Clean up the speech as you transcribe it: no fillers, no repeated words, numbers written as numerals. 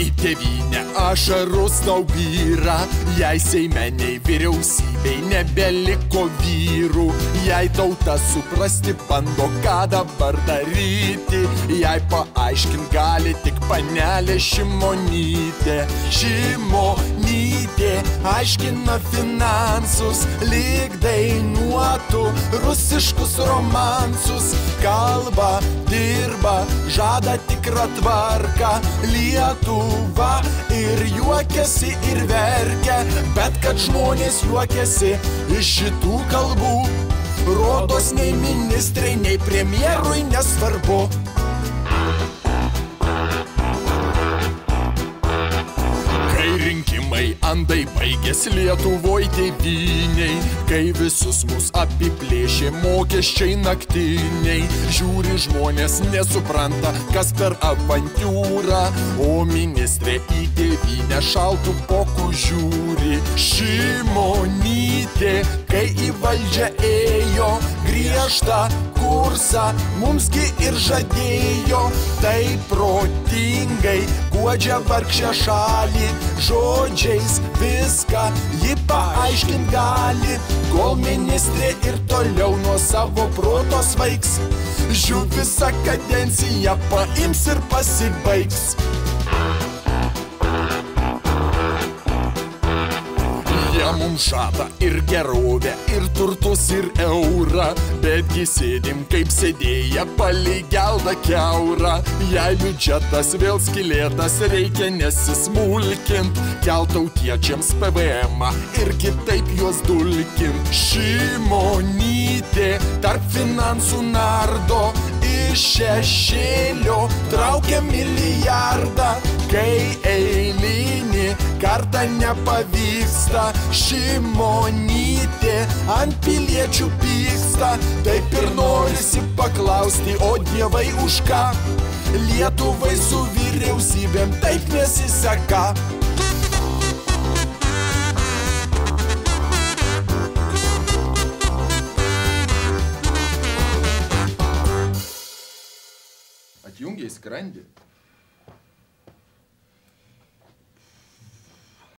Į tėvynę ašaros tau byra, jei Seime nei vyriausybei nebeliko vyrų, jei tauta suprasti bando, ką dabar daryti, jei paaiškint gali tik panelė Šimonytė. Šimonytė aiškina finansus, lyg dainuotų rusiškus romansus. Kalba, dirba, žada tikrą tvarką, Lietuva ir juokiasi ir verkia, bet kad žmonės juokiasi iš šitų kalbų, rodos nei ministrai, nei premjerui nesvarbu. Kai rinkimai andai baigės Lietuvoj tėvyniai, kai visus mus apiplėšė mokesčiai naktiniai, žiūri žmonės nesupranta, kas per avantiūrą, o ministrė į tėvynę šaltų pokų žiūri. Šimonytė, kai į valdžią ėjo, griežtą kursą mumsgi ir žadėjo, tai protingai guodžia vargšę šalį, žodžiais viską ji paaiškint gali, kol ministrė ir toliau nuo savo proto svaigs, žiū visą kadenciją paims ir pasibaigs. Jie mums žada ir gerovę, ir turtus, ir eurą, betgi sėdim kaip sėdėję palei geldą kiaurą. Jei biudžetas vėl skylėtas, reikia nesismulkint, kelt tautiečiams PVM-ą ir kitaip juos dulkint. Šimonytė tarp finansų nardo, iš šešėlio traukia milijardą, kai eilinį kartą nepavyksta. Šimonytė ant piliečių pyksta, taip ir norisi paklausti, o dievai už ką? Lietuvai su vyriausybėm taip nesiseka. Atjungiai skrandį.